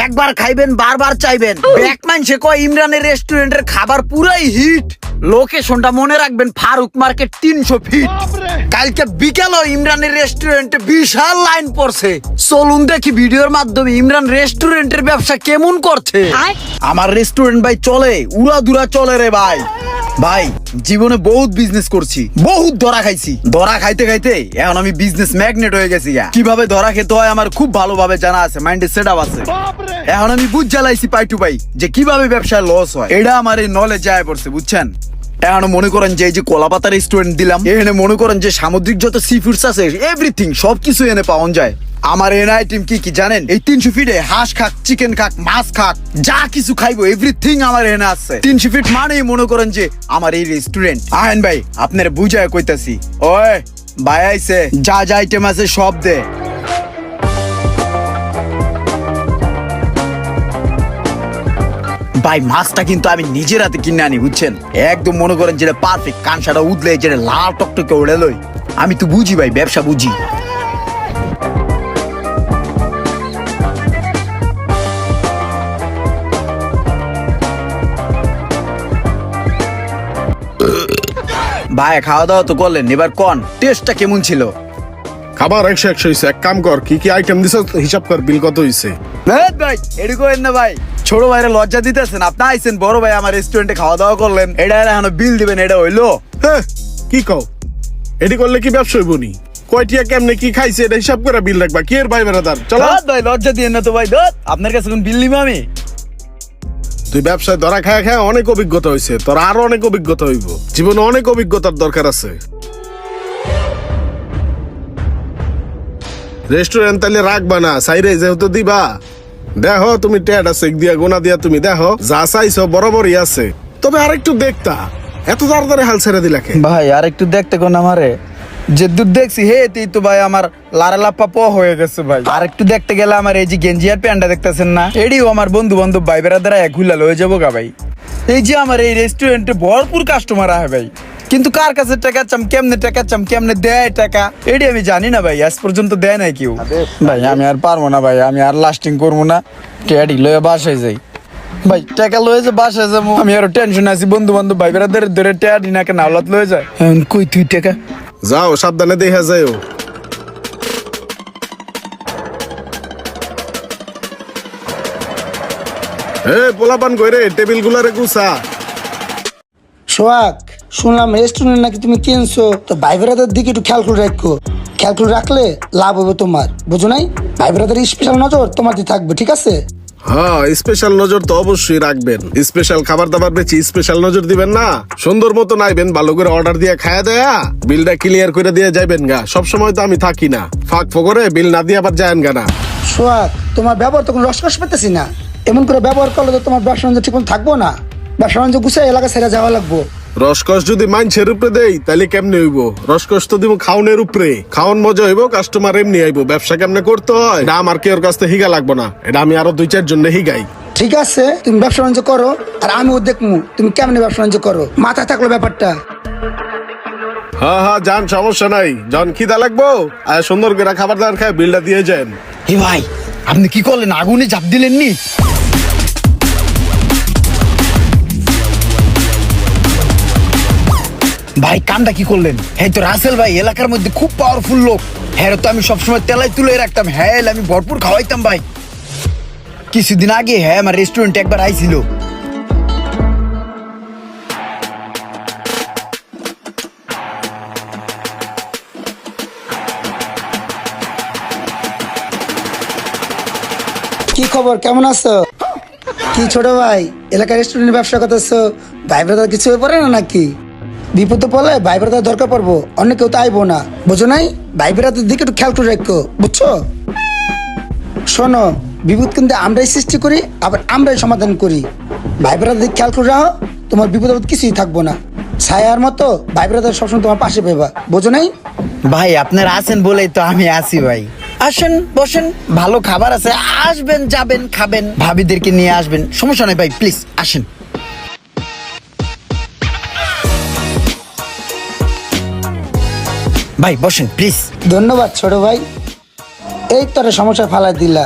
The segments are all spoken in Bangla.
একবার খাইবেন বারবার চাইবেন। ব্যাক মানছে কয় ইমরানের রেস্টুরেন্টের খাবার পুরাই হিট। লোকেশনটা মনে রাখবেন, ফারুক মার্কেট 300 ফিট। কালকে বিকেলও ইমরানের রেস্টুরেন্টে বিশাল লাইন পড়ছে। চলুন দেখি ভিডিওর মাধ্যমে ইমরান রেস্টুরেন্টের ব্যবসা কেমন করছে। আমার রেস্টুরেন্ট ভাই চলে, উড়াদুরা চলে রে ভাই। ভাই জীবনে বহুত বিজনেস করছি, বহুত ধরা খাইছি। ধরা খাইতে খাইতে এখন আমি বিজনেস ম্যাগনেট হয়ে গেছি। কিভাবে ধরা খেতে হয় আমার খুব ভালোভাবে জানা আছে, মাইন্ডে সেট আপ আছে। এখন আমি বুঝ জ্বালাইছি পাই টু পাই যে কিভাবে ব্যবসায় লস হয়। এটা আমার এই নলেজ যায় পড়ছে, বুঝছেন। এখন মনে করেন যে এই যে কলাপাতা রেস্টুরেন্ট দিলাম, এখানে মনে করেন যে সামুদ্রিক যত সি ফুডস আছে এভরিথিং সবকিছু এনে পাওয়া যায়। আমার এন আইটেম কি কি জানেন? এই 300 ফিটে হাঁস খাক, চিকেন খাক, মাছ খাক, যা কিছু খাইবো এভরিথিং আমার এনে আছে। 300 ফিট মানেই মনে করেন যে আমার এই রেস্টুরেন্ট। আহেন ভাই আপনার বুঝায় কইতাছি। ওই ভাই আইছে, যা যা আইটেম আছে সব দে। ভাই মাছটা কিন্তু আমি নিজের হাতে কিনে আনি, বুঝছেন। একদম মনে করেন যেটা পারফেক্ট, কানসাটা উদলে যেটা লাল টকটকে ওড়ে লই। আমি তো বুঝি ভাই, ব্যবসা বুঝি। ভাই খাওয়া দাওয়া তো করলেন, এবার কোন টেস্টটা কেমন ছিল? খাবার 100 হইছে। এক কাম কর, কি কি আইটেম দিছ হিসাব কর, বিল কত হইছে। ভাই এদিকে না ভাই, ছোট ভাইরে লজ্জা দিতেছেন। আপনি আইছেন বড় ভাই আমার রেস্টুরেন্টে খাওয়া দাওয়া করলেন, এটা এখন বিল দিবেন, এটা হইলো? হ্যাঁ কি কও, এডি করলে কি ব্যবসা হইব নি? কয়টিয়া কেমনে কি খাইছে এটা হিসাব করে বিল রাখবা। কি এর ভাই বেরাদার, চলো। ভাই লজ্জা দিয়েন না তো ভাই, আপনার কাছে কোন বিল নিব আমি? তুই ব্যবসায় ধরা খায় খায় অনেক অভিজ্ঞতা হয়েছে, তোর আরো অনেক অভিজ্ঞতা হইব। জীবনে অনেক অভিজ্ঞতার দরকার আছে। রেস্টুরেন্ট তাহলে রাখবা না, সাইরে যেহেতু দিবা। দেখো তুমি টেটা চেক দিয়া গোনা দিয়া তুমি দেখো যা চাইছো বরাবরই আছে। তবে আরেকটু দেখতা, এত তাড়াতাড়ি হাল ছেড়ে দিলা কে? ভাই আর একটু দেখতে কোন আমারে, যে দুধ দেখছি হে তুই তো ভাই আমার লারা লাপ্পা প হয়ে গেছে ভাই। আর একটু দেখতে গেলে আমার এই যে গেঞ্জি আর প্যান্টটা দেখতেছেন না, এডিও আমার বন্ধু বান্ধব ভাই বেড়াদারা এক হুলা লয়ে যাবো গা ভাই। এই যে আমার এই রেস্টুরেন্টে ভরপুর কাস্টমার আহে ভাই, কিন্তু কার কাছে টাকা চাম, কেমনে দেয় টাকা এডি আমি জানি না ভাই। আজ পর্যন্ত দেয় নাই কেউ। ভাই আমি আর পারবো না ভাই, আমি আর লাস্টিং করবো না। টেডি লয়ে বাসায় যাই ভাই, টাকা লয়ে যে বাসায় যাবো আমি আরো টেনশন আছি। বন্ধু বান্ধব ভাই বেড়াদের ধরে টেডি নাকে নাওলাত লয়ে যায়। কই তুই টাকা? যাও সাবধানে দেখা যাও। পোলাপান কইরে টেবিল গুলারে গুছা। সোহাগ, শুনলাম রেস্টুরেন্ট নাকি তুমি কিনছো, তো ভাই ব্রাদার দিকে একটু খেয়াল করে রাখো। খেয়াল করে রাখলে লাভ হবে তোমার, বুঝো নাই? ভাই ব্রাদার স্পেশাল নজর তোমার দিয়ে থাকবে, ঠিক আছে? হ্যাঁ স্পেশাল নজর তো অবশ্যই রাখবেন। স্পেশাল খাবার দাবার বেচি, স্পেশাল নজর দিবেন না। সুন্দর মতো নাইবেন, ভালো করে অর্ডার দিয়ে খায়া দেয়া বিলটা ক্লিয়ার করে দিয়ে যাইবেন গা। সব সময় তো আমি থাকি না, ফাঁক ফকরে বিল না দিয়ে আবার যায়েন গা না। সোহাগ, তোমার ব্যবহার তখন রসকস পেতেছি না। এমন করে ব্যবহার করলে তো তোমার ব্যবসা বাণিজ্য ঠিক মতো থাকবো না। ব্যবসা বাণিজ্য গুছিয়ে এলাকা ছেড়ে যাওয়া লাগবো। রসকস যদি মাইনছের উপরে দেই তাহলে কেমনে হইব? রসকস তো দিব খাওনের উপরে। খাওন মজা হইব, কাস্টমার এমনি আইব। ব্যবসা কেমনে করতে হয় এটা আমার কেউর কাছ থেকে হিগা লাগবো না, এটা আমি আরো 2-4 জন হিগাই। ঠিক আছে, তুমি ব্যবসা বাণিজ্য করো, আর আমিও দেখবো তুমি কেমনে ব্যবসা বাণিজ্য করো। মাথায় থাকলো ব্যাপারটা। হ্যাঁ হ্যাঁ যান, সমস্যা নাই। যখন খিদা লাগবো আর সুন্দর করে খাবার দাবার খায় বিলটা দিয়ে যান। হে ভাই আপনি কি করলেন? আগুনে ঝাঁপ দিলেন নি? ভাই কামটা কি করলেন? হ্যাঁ তো রাসেল ভাই এলাকার মধ্যে খুব পাওয়ারফুল লোক। হ্যাঁ তো আমি সবসময় তেলাই তুলে রাখতাম, হ্যাঁ আমি ভরপুর খাওয়াইতাম ভাই। কিছুদিন আগে হ্যাঁ আমার রেস্টুরেন্টে একবার আইছিল। কি খবর, কেমন আছো? কি ছোট ভাই, এলাকার রেস্টুরেন্টের ব্যবসা করতেছো, ভাই ব্রাদার কিছু হয়ে পড়ে না নাকি? বিপদে পড়লে ভাই ব্রাদার দরকার পড়বো, অন্য কেউ তো আইবো না, বুঝো নাই? ভাই ব্রাদার দিকে একটু খেয়াল করে রাখো, বুঝছো? শোনো, বিপদ কিন্তু আমরাই সৃষ্টি করি, আবার আমরাই সমাধান করি। ভাই ব্রাদার দিকে খেয়াল করে রাখো, তোমার বিপদ আপদ কিছুই থাকবো না। ছায়ার মতো ভাই ব্রাদার সবসময় তোমার পাশে পেবা, বুঝো নাই? ভাই আপনারা আছেন বলেই তো আমি আছি ভাই। আসেন বসেন, ভালো খাবার আছে, আসবেন যাবেন খাবেন, ভাবিদেরকে নিয়ে আসবেন, সমস্যা নাই ভাই, প্লিজ আসেন। ভাই বসেন প্লিজ। ধন্যবাদ ছোট ভাই, এই তোর সমস্যা ফালাই দিলা।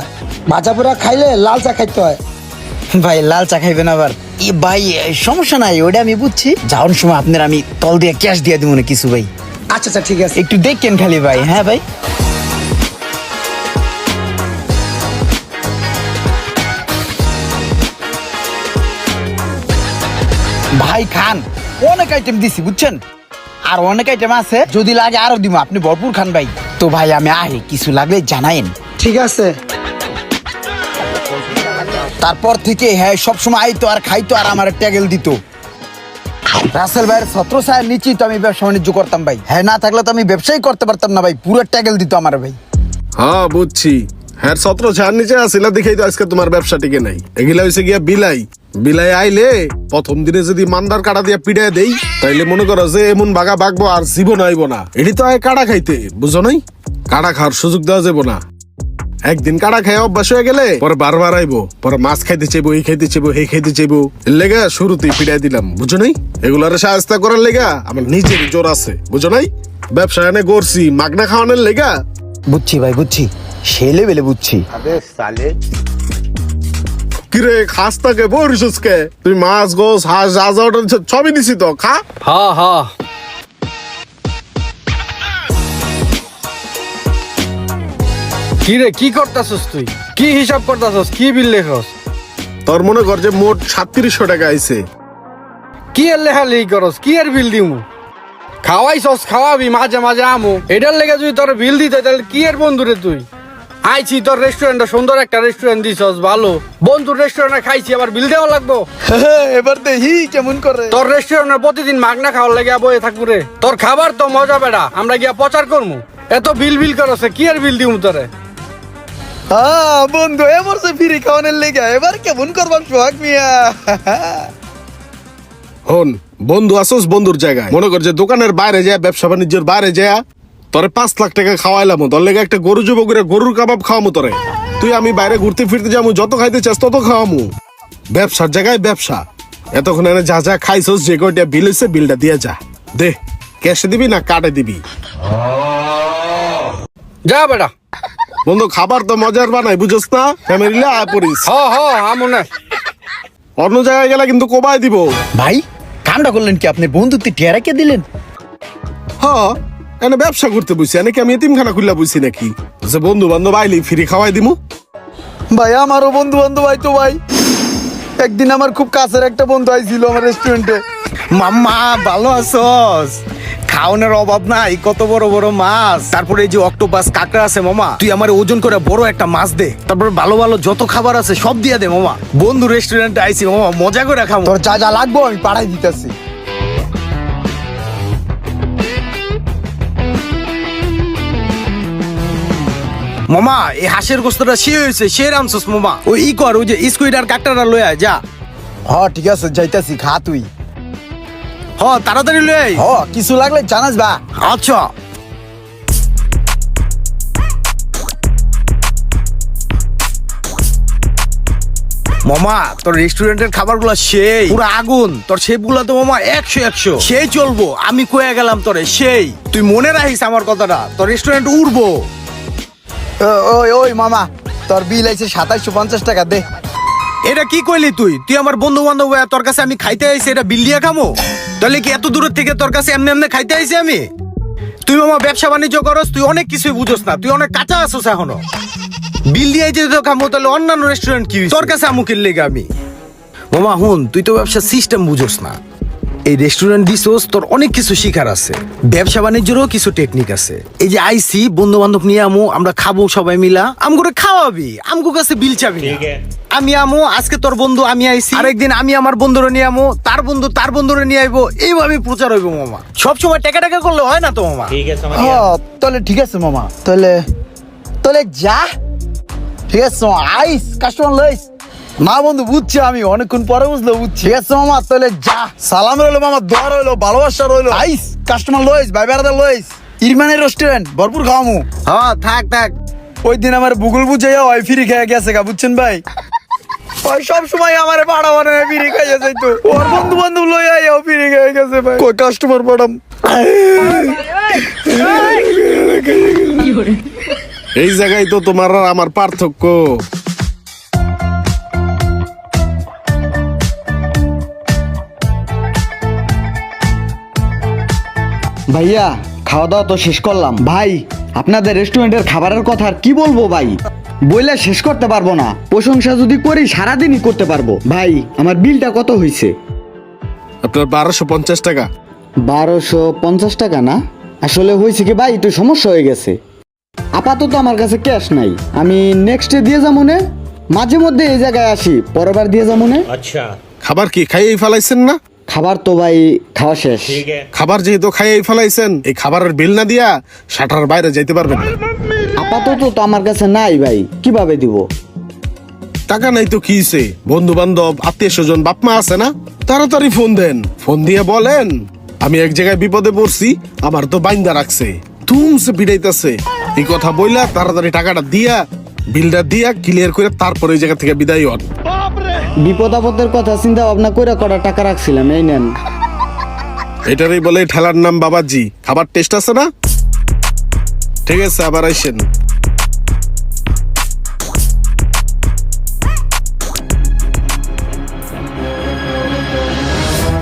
ভাজা পোড়া খাইলে লাল চা খাইতে হয়। ভাই লাল চা খাইবেন আবার? ভাই সমস্যা নাই, ওটা আমি বুঝছি। যাওয়ার সময় আপনার আমি তল দিয়ে ক্যাশ দিয়ে দিব না কিছু ভাই। আচ্ছা আচ্ছা ঠিক আছে। একটু দেখেন খালি ভাই। হ্যাঁ ভাই। ভাই খান, অনেক আইটেম দিছি বুঝছেন, আর অনেক আইটেম আছে, যদি লাগে আরো দিব, আপনি ভরপুর খান ভাই। তো ভাই আমি আহি, কিছু লাগলে জানাইন। ঠিক আছে। তারপর থেকে হ্যাঁ সবসময় আইতো আর খাইতো আর আমার ট্যাগেল দিত। রাসেল ভাইয়ের ছত্র ছায়ের নিচেই তো আমি ব্যবসা বাণিজ্য করতাম ভাই। হ্যাঁ না থাকলে তো আমি ব্যবসাই করতে পারতাম না ভাই, পুরো ট্যাগেল দিত আমার ভাই। হ্যাঁ বুঝছি, হ্যাঁ ছত্র ছায়ার নিচে আসিলা দেখেই তো আজকে তোমার ব্যবসা টিকে নাই। এগুলা হয়েছে গিয়া বিলাই। বিলাই আইলে প্রথম দিনে যদি মান্দার কাটা দিয়া পিড়ায় দেই, তাইলে মনে করো যে এমন বাগা বাগবো আর জীবন আইব না। এটি তো আয় কাটা খাইতে, বুঝো নাই? কাটা খাওয়ার সুযোগ দেওয়া যাবো না। একদিন কাটা খাই অভ্যাস হয়ে গেলে পরে বারবার আইবো, পরে মাছ খাইতে চাইবো, এই খাইতে চাইবো, এই খাইতে চাইবো। এর লেগা শুরুতেই পিড়াই দিলাম, বুঝো নাই? এগুলার সাহায্য করার লেগা আমার নিজের জোর আছে, বুঝো নাই? ব্যবসা এনে করছি মাগনা খাওয়ানোর লেগা। বুঝছি ভাই বুঝছি, সে লেভেলে বুঝছি। কিরে খাস তাকে বরিসকে? তুই মাছ গোস হাঁস যা যা অর্ডার দিচ্ছ সবই দিছি তো, খা। হ্যাঁ হ্যাঁ। কি রে কি করতাছস তুই? কি হিসাব করতাছস? কি বিল লেখস? তোর মনে কর যে মোট 3700 টাকা আইছে। কি এর লেখালেখি করস? কি এর বিল দিমু? খাওয়াইছস খাওয়াবি মাঝে মাঝে আমু, এটার লেগে যদি তোর বিল দিতে তাহলে কি এর বন্ধু রে তুই? আইছি তোর রেস্টুরেন্টে, সুন্দর একটা রেস্টুরেন্ট দিছস, ভালো বন্ধুর রেস্টুরেন্টে খাইছি, আবার বিল দেওয়া লাগবো? এবার দেখি কেমন করে। তোর রেস্টুরেন্টে প্রতিদিন মাগনা খাওয়ার লেগে বয়ে থাকবো রে? তোর খাবার তো মজা বেড়া, আমরা গিয়া প্রচার করবো। এত বিল বিল করছে, কি এর বিল দিমু তোরে? হ্যাঁ বন্ধু, এবার সে ফ্রি খাওয়ানোর লেগে এবার কেমন করবার সোহাগ মিয়া। হন বন্ধু আসোস বন্ধুর জায়গায়, মনে কর যে দোকানের বাইরে যায়, ব্যবসা বাণিজ্যের বাইরে যায়, তোরে 5 লাখ টাকা খাওয়াইলাম, তোর লেগে একটা গরু জব করে গরুর কাবাব খাওয়ামু তোরে। তুই আমি বাইরে ঘুরতে ফিরতে যাবো, যত খাইতে চাস তত খাওয়ামু। ব্যবসার জায়গায় ব্যবসা। এতক্ষণ এনে যা যা খাইছস, যে কয়টা বিল হয়েছে বিলটা দিয়ে যা। দে, ক্যাশে দিবি না কার্ডে দিবি? যা বেটা। বন্ধু খাবার তো মজার বানাই, বুঝছ না? ফ্যামিলি আয় পড়িস। হ হ আমু না। অন্য জায়গায় গেলে কিন্তু কোবাই দিব। ভাই কামটা করলেন কি আপনি? বন্ধুত্ব টেরা কে দিলেন? হ্যাঁ এনে ব্যবসা করতে বুঝছি, এনে কি আমি এতিমখানা খুললা বুঝছি নাকি? যে বন্ধু বান্ধব আইলি ফ্রি খাওয়াই দিমু। ভাই আমারও বন্ধু বান্ধব আইতো ভাই। একদিন আমার খুব কাছের একটা বন্ধু আইছিল আমার রেস্টুরেন্টে। মাম্মা ভালো আছস? খাওয়ানোর অভাব নাই, কত বড় বড় মাছ, তারপরে এই যে অক্টোপাস কাঁকড়া আছে মামা, তুই আমার ওজন করে বড় একটা মাছ দে, তারপরে ভালো ভালো যত খাবার আছে সব দিয়ে দে মামা। বন্ধু রেস্টুরেন্টে আইছি মামা, মজা করে খাবো। তোর যা যা লাগবো আমি পাঠাই দিতেছি। মামা এই হাঁসের গোস্তটা সে হয়েছে, সে রামছস মামা। ওই ই কর, ওই যে স্কুইড আর কাঁকড়াটা লয়ে আয় যা। হ্যাঁ ঠিক আছে যাইতাছি, খা তুই। হ্যাঁ তাড়াতাড়ি লয়ে আয়। হ্যাঁ কিছু লাগলে জানাস বা। আচ্ছা। মামা তোর রেস্টুরেন্টের খাবারগুলো সেই পুরো আগুন, তোর শেপগুলো তো মামা 100 সেই চলবো, আমি কয়ে গেলাম তোরে সেই। তুই মনে রাখিস আমার কথাটা, তোর রেস্টুরেন্ট উড়বো। ওই ওই মামা তোর বিল আইছে 2750 টাকা দে। এটা কি কইলি তুই? তুই আমার বন্ধু বান্ধব, তোর কাছে আমি খাইতে আইছি, এটা বিল দিয়ে খামো? তাহলে কি এত দূরের থেকে তোর কাছে এমনি এমনি খাইতে আইছি আমি? তুই মামা ব্যবসা বাণিজ্য করস, তুই অনেক কিছুই বুঝোস না, তুই অনেক কাঁচা আসোস এখনো। বিল দিয়ে যদি তো খামো তাহলে অন্যান্য রেস্টুরেন্ট কি তোর কাছে আমুকের লেগে আমি? মামা হুন, তুই তো ব্যবসার সিস্টেম বুঝোস না। এই রেস্টুরেন্ট দিছোস, তোর অনেক কিছু শিখার আছে, ব্যবসা বাণিজ্যেরও কিছু টেকনিক আছে। এই যে আইসি বন্ধু বান্ধব নিয়ে আমু, আমরা খাবো সবাই মিলা, আমগুলো খাওয়াবি, আমগো কাছে বিল চাবি না। আমি আমু, আজকে তোর বন্ধু আমি আইসি, আরেকদিন আমি আমার বন্ধুরে নিয়ে আমু, তার বন্ধু তার বন্ধুরে নিয়ে আইবো, এইভাবে প্রচার হইবো মামা। সবসময় টাকা টাকা করলে হয় না তো মামা। তাহলে ঠিক আছে মামা, তাহলে তাহলে যা। ঠিক আছে আইস, কাস্টমার লইস না বন্ধু, বুঝছি আমি, অনেকক্ষণ পরে বুঝলো, বুঝছি। ঠিক আছে মামা তাহলে যা। সালাম রইলো মামা, দোয়া রইলো, ভালোবাসা রইলো। আইস কাস্টমার লইস, ভাই বেড়াতে লইস। ইরমানের রেস্টুরেন্ট ভরপুর খাওয়ামু। হ্যাঁ থাক থাক। ওই দিন আমার ভূগোল বুঝাইয়া ওই ফ্রি খেয়ে গেছে গা, বুঝছেন ভাই? ওই সব সময় আমার পাড়া বানায় ফ্রি খাইয়া যাইতো, ওর বন্ধু বান্ধব লই আইয়াও ফ্রি খেয়ে গেছে ভাই। কই কাস্টমার পাঠাম। এই জায়গায় তো তোমার আর আমার পার্থক্য। ভাইয়া খাওয়া দাওয়া তো শেষ করলাম। ভাই আপনাদের রেস্টুরেন্টের খাবারের কথা আর কি বলবো ভাই, বইলে শেষ করতে পারবো না। প্রশংসা যদি করি সারাদিনই করতে পারবো। ভাই আমার বিলটা কত হয়েছে? আপনার 1250 টাকা। 1250 টাকা না? আসলে হয়েছে কি ভাই, একটু সমস্যা হয়ে গেছে। আপাতত আমার কাছে ক্যাশ নাই, আমি নেক্সটে দিয়ে যাবো নে। মাঝে মধ্যে এই জায়গায় আসি, পরের বার দিয়ে যাবো নে। খাবার কি খাইয়েই ফেলাইছেন না? খাবার তো ভাই খাওয়া শেষ। খাবার যেহেতু খাইয়েই ফেলাইছেন, এই খাবারের বিল না দিয়া শাটার বাইরে যাইতে পারবেন না। আপাতত তো আমার কাছে নাই ভাই, কিভাবে দিব? টাকা নাই তো কি হইছে? বন্ধু বান্ধব আত্মীয় স্বজন বাপ মা আছে না, তাড়াতাড়ি ফোন দেন। ফোন দিয়ে বলেন আমি এক জায়গায় বিপদে পড়ছি, আমার তো বাইন্দা রাখছে, তুমসে পিড়াইতেছে। এই কথা বইলা তাড়াতাড়ি টাকাটা দিয়া বিলটা দিয়া ক্লিয়ার করে তারপরে এই জায়গা থেকে বিদায় হন। বিপদ আপদের কথা চিন্তা ভাবনা করে কটা টাকা রাখছিলাম, এই নেন। এটারই বলে ঠেলার নাম বাবাজি। খাবার টেস্ট আছে না? ঠিক আছে, আবার আইসেন।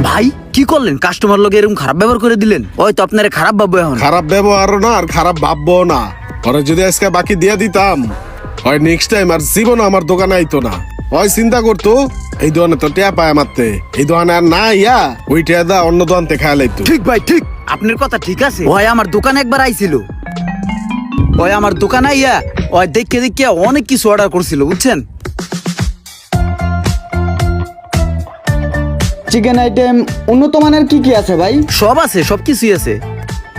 ভাই কি করলেন? কাস্টমার লোক এরকম খারাপ ব্যবহার করে দিলেন, ওই তো আপনারা খারাপ ভাববো এখন। খারাপ ব্যবহারও না আর খারাপ ভাববো না। পরে যদি আজকে বাকি দিয়া দিতাম, হয় নেক্সট টাইম আর জীবনও আমার দোকানে আইতো না। ওই চিন্তা করতো এই দোকানে তো টেয়া পায় মারতে, এই দোকানে আর না ইয়া ওই টেয়া দা অন্য দোকান থেকে খায় লাইতো। ঠিক ভাই ঠিক, আপনার কথা ঠিক আছে। ওই আমার দোকানে একবার আইছিল, ওই আমার দোকানে আইয়া ওই দেখে দেখে অনেক কিছু অর্ডার করছিল, বুঝছেন? চিকেন আইটেম উন্নত মানের কি কি আছে ভাই? সব আছে, সব কিছুই আছে।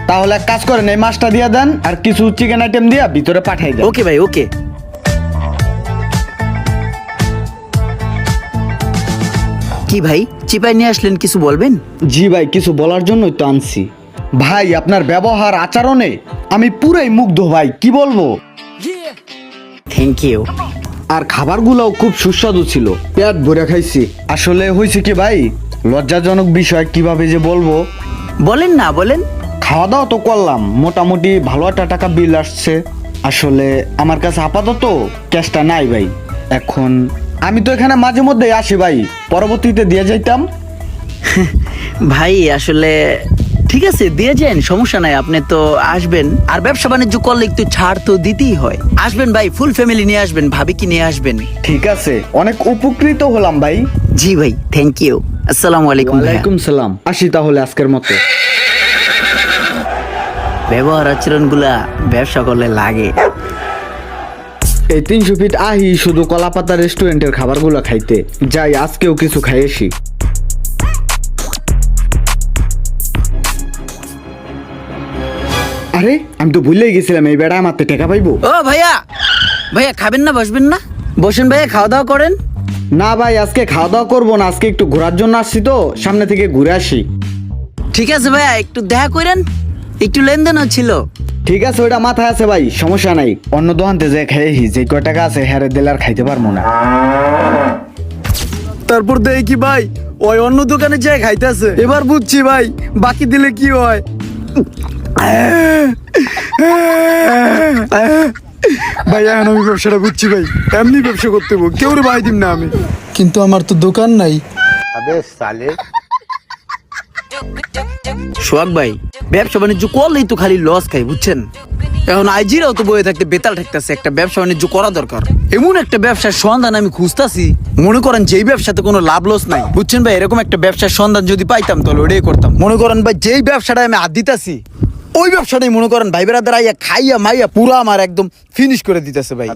তাহলে এক কাজ করেন, এই মাছটা দিয়ে দেন আর কিছু চিকেন আইটেম দিয়া ভিতরে পাঠাই দেন। ওকে ভাই, ওকে। কি ভাই চিপাই নিয়ে আসলেন, কিছু বলবেন? জি ভাই, কিছু বলার জন্যই তো আনছি। ভাই আপনার ব্যবহার আচরণে আমি পুরাই মুগ্ধ ভাই, কি বলবো। Thank you. আর খাবারগুলোও খুব সুস্বাদু ছিল, পেট ভরে খাইছি। আসলে হয়েছে কি ভাই, লজ্জাজনক বিষয়, কিভাবে যে বলবো। বলেন না, বলেন। খাওয়া দাওয়া তো করলাম, মোটামুটি ভালো একটা টাকা বিল আসছে। আসলে আমার কাছে আপাতত ক্যাশটা নাই ভাই। এখন আমি তো এখানে মাঝে মধ্যে আসি ভাই, পরবর্তীতে দিয়ে যাইতাম। ভাই আসলে ঠিক আছে, দিয়ে যান, সমস্যা নাই। আপনি তো আসবেন, আর ব্যবসা বাণিজ্য করলে একটু ছাড় তো দিতেই হয়। আসবেন ভাই, ফুল ফ্যামিলি নিয়ে আসবেন, ভাবি কি নিয়ে আসবেন। ঠিক আছে, অনেক উপকৃত হলাম ভাই। জি ভাই, থ্যাংক ইউ। আসসালামু আলাইকুম। ভাইয়া। ওয়ালাইকুম সালাম। আসি তাহলে আজকের মতো। ব্যবহার আচরণ গুলা ব্যবসা করলে লাগে। এই 300 ফিট আহি শুধু কলাপাতা রেস্টুরেন্টের খাবারগুলো খাইতে যাই, আজকেও কিছু খাইয়েছি। আরে আমি তো ভুলেই গেছিলাম, এই বেড়া আমার টাকা পাইবো। ও ভাইয়া, ভাইয়া খাবেন না, বসবেন না? বসেন ভাইয়া, খাওয়া দাওয়া করেন। না ভাই, আজকে খাওয়া দাওয়া করবো না, আজকে একটু ঘোরার জন্য আসছি তো, সামনে থেকে ঘুরে আসি। ঠিক আছে ভাইয়া, একটু দেখা করেন, একটু লেনদেনও ছিল। ঠিক আছে, ওইটা মাথায় আছে ভাই, সমস্যা নাই। অন্য দোকানতে যে খাইয়েছি, যে কয় টাকা আছে হ্যারে দিলে আর খাইতে পারবো না। তারপর দেখি কি ভাই, ওই অন্য দোকানে যায় খাইতেছে। এবার বুঝছি ভাই, বাকি দিলে কি হয়। ভাই এখন আমি ব্যবসাটা বুঝছি ভাই, এমনি ব্যবসা করতে হবো, কেউ ভাই দিম না আমি। কিন্তু আমার তো দোকান নাই। সোহাগ ভাই, ব্যবসা বাণিজ্য করলেই তো খালি লস খাই, বুঝছেন? এখন আইজিরাও তো বয়ে থাকতে বেতাল ঠেকতেছে, একটা ব্যবসা বাণিজ্য করা দরকার। এমন একটা ব্যবসার সন্ধান আমি খুঁজতাছি, মনে করেন যেই ব্যবসাতে কোনো লাভ লস নাই, বুঝছেন ভাই? এরকম একটা ব্যবসার সন্ধান যদি পাইতাম তাহলে ওটাই করতাম। মনে করেন ভাই, যেই ব্যবসাটা আমি হাত দিতাছি ওই ব্যবসাটাই মনে করেন ভাই বেড়াদার আইয়া খাইয়া মাইয়া পুরা আমার একদম ফিনিশ করে দিতেছে ভাই।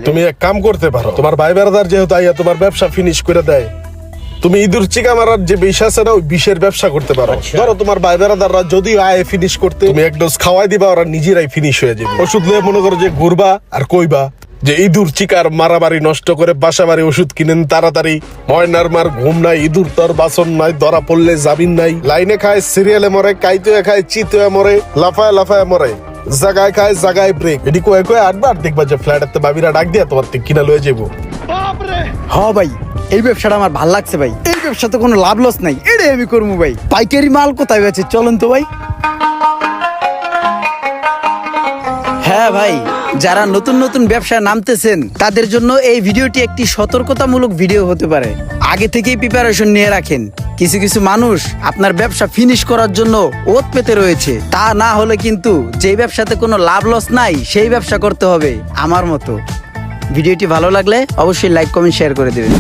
তুমি এক কাম করতে পারো, তোমার ভাই বেড়াদার যেহেতু আইয়া তোমার ব্যবসা ফিনিশ করে দেয়, তুমি ইঁদুর চিকা মারার যে বিষ আছে না, ওই বিষের ব্যবসা করতে পারো। ধরো তোমার ভাই বেড়াদাররা যদি আয় ফিনিশ করতে, তুমি এক ডোজ খাওয়াই দিবা, ওরা নিজেরাই ফিনিশ হয়ে যাবে। ওষুধ নিয়ে মনে করো যে ঘুরবা আর কইবা যে ইঁদুর চিকার মারামারি নষ্ট করে বাসা বাড়ি ওষুধ কিনেন তাড়াতাড়ি, ময়নার মার ঘুম নাই, ইঁদুর তোর বাসন নাই, ধরা পড়লে জামিন নাই, লাইনে খায় সিরিয়ালে মরে, কাইতে খায় চিতে মরে, লাফায় লাফায় মরে, জাগায় খায় জাগায় ব্রেক। এটি কয়ে কয়ে আটবার দেখবা যে ফ্ল্যাটের বাবিরা ডাক দিয়া তোমার থেকে কিনা লয়ে যাবো। হ্যাঁ ভাই, এই ব্যবসাটা আমার ভাল লাগছে ভাই। এই ব্যবসাতে কোনো লাভ লস নাই, এটাই আমি করবো ভাই। পাইকারি মাল কোথায় বেচে, চলেন তো ভাই। হ্যাঁ ভাই, যারা নতুন নতুন ব্যবসায় নামতেছেন তাদের জন্য এই ভিডিওটি একটি সতর্কতামূলক ভিডিও হতে পারে। আগে থেকেই প্রিপারেশন নিয়ে রাখেন, কিছু কিছু মানুষ আপনার ব্যবসা ফিনিশ করার জন্য ওত পেতে রয়েছে। তা না হলে কিন্তু যেই ব্যবসাতে কোনো লাভ লস নাই সেই ব্যবসা করতে হবে আমার মতো। ভিডিওটি ভালো লাগলে অবশ্যই লাইক কমেন্ট শেয়ার করে দেবেন।